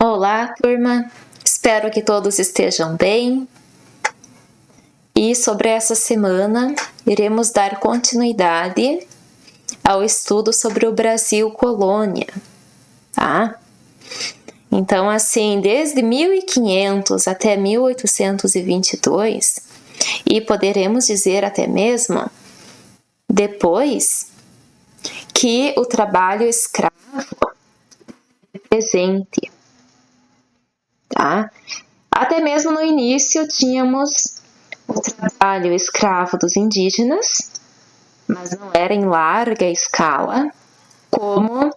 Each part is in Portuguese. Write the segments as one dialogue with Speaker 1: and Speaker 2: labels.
Speaker 1: Olá, turma! Espero que todos estejam bem. E sobre essa semana, iremos dar continuidade ao estudo sobre o Brasil colônia, tá? Então, assim, desde 1500 até 1822, e poderemos dizer até mesmo depois, que o trabalho escravo é presente. Tá? Até mesmo no início tínhamos o trabalho escravo dos indígenas, mas não era em larga escala, como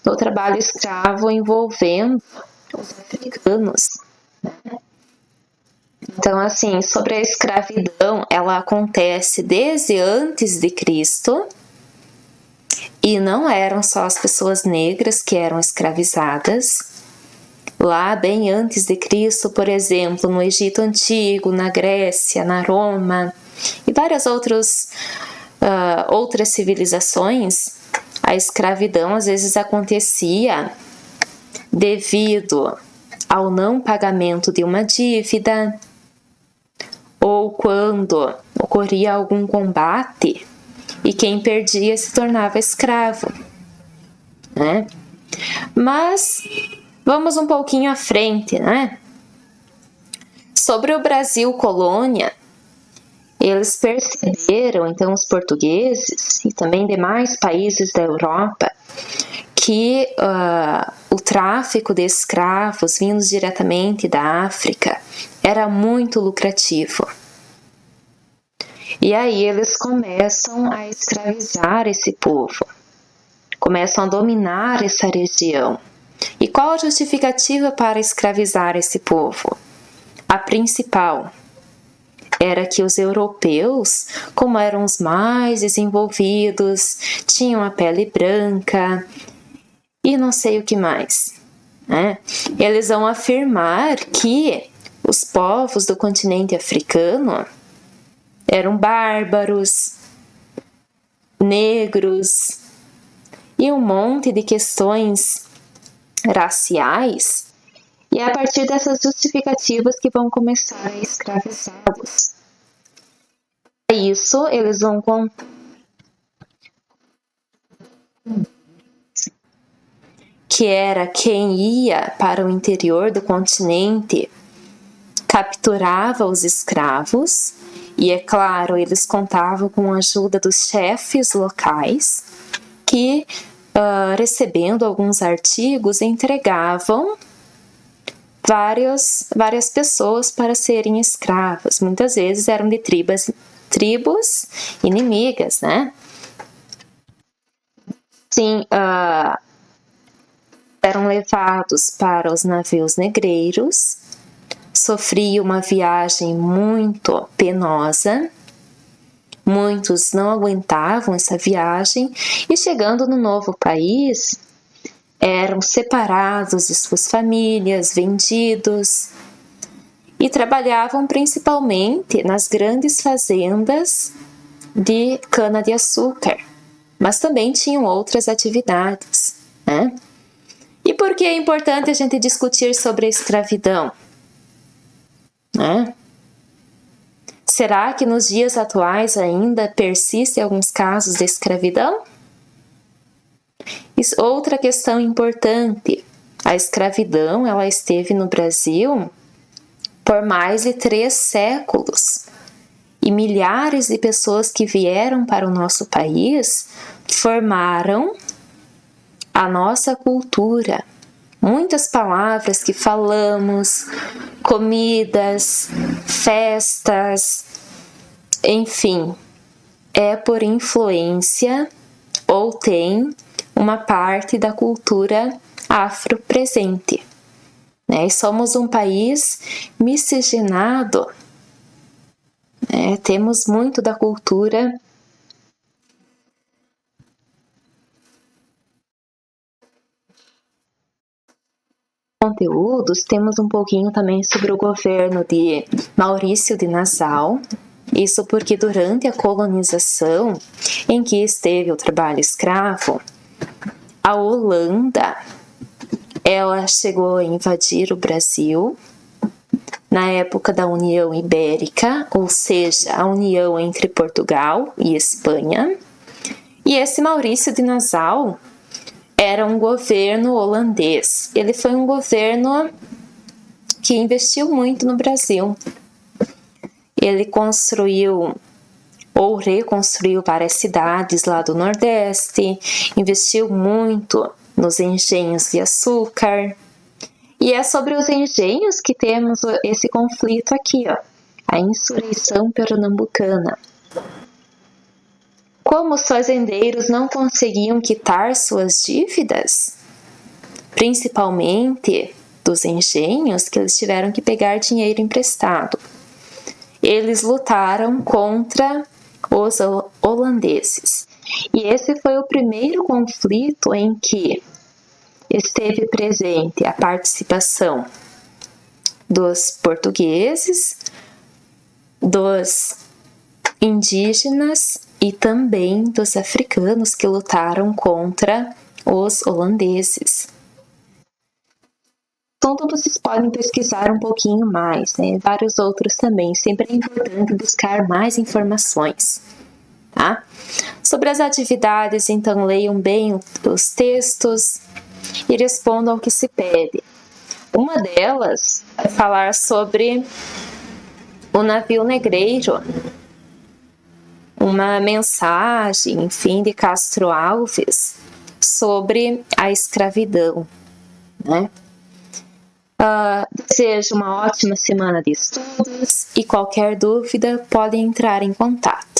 Speaker 1: o trabalho escravo envolvendo os africanos. Né? Então, assim, sobre a escravidão, ela acontece desde antes de Cristo, e não eram só as pessoas negras que eram escravizadas. Lá bem antes de Cristo, por exemplo, no Egito Antigo, na Grécia, na Roma e várias outras civilizações, a escravidão às vezes acontecia devido ao não pagamento de uma dívida ou quando ocorria algum combate e quem perdia se tornava escravo, né? Mas vamos um pouquinho à frente, né? Sobre o Brasil colônia, eles perceberam, então, os portugueses e também demais países da Europa, que o tráfico de escravos vindos diretamente da África era muito lucrativo. E aí eles começam a escravizar esse povo, começam a dominar essa região. E qual a justificativa para escravizar esse povo? A principal era que os europeus, como eram os mais desenvolvidos, tinham a pele branca e não sei o que mais, né? Eles vão afirmar que os povos do continente africano eram bárbaros, negros e um monte de questões raciais, e é a partir dessas justificativas que vão começar a escravizá-los. Para isso, eles vão contar que era quem ia para o interior do continente, capturava os escravos, e é claro, eles contavam com a ajuda dos chefes locais, que recebendo alguns artigos, entregavam várias pessoas para serem escravas. Muitas vezes eram de tribos inimigas, né? Sim, eram levados para os navios negreiros, sofriam uma viagem muito penosa. Muitos não aguentavam essa viagem e, chegando no novo país, eram separados de suas famílias, vendidos e trabalhavam principalmente nas grandes fazendas de cana-de-açúcar, mas também tinham outras atividades, né? E por que é importante a gente discutir sobre a escravidão, né? Será que nos dias atuais ainda persistem alguns casos de escravidão? Outra questão importante, a escravidão ela esteve no Brasil por mais de 3 séculos e milhares de pessoas que vieram para o nosso país formaram a nossa cultura. Muitas palavras que falamos, comidas, festas, enfim, é por influência ou tem uma parte da cultura afro presente, né? E somos um país miscigenado, né? Temos muito da cultura conteúdos, temos um pouquinho também sobre o governo de Maurício de Nassau. Isso porque durante a colonização em que esteve o trabalho escravo, a Holanda ela chegou a invadir o Brasil na época da União Ibérica, ou seja, a união entre Portugal e Espanha. E esse Maurício de Nassau era um governo holandês. Ele foi um governo que investiu muito no Brasil. Ele construiu ou reconstruiu várias cidades lá do Nordeste, investiu muito nos engenhos de açúcar. E é sobre os engenhos que temos esse conflito aqui, ó, a insurreição pernambucana. Como os fazendeiros não conseguiam quitar suas dívidas, principalmente dos engenhos, que eles tiveram que pegar dinheiro emprestado, eles lutaram contra os holandeses. E esse foi o primeiro conflito em que esteve presente a participação dos portugueses, dos indígenas e também dos africanos que lutaram contra os holandeses. Então vocês podem pesquisar um pouquinho mais, né? Vários outros também. Sempre é importante buscar mais informações, tá? Sobre as atividades, então leiam bem os textos e respondam ao que se pede. Uma delas é falar sobre o navio negreiro, uma mensagem, enfim, de Castro Alves sobre a escravidão, né? Desejo uma ótima semana de estudos e qualquer dúvida podem entrar em contato.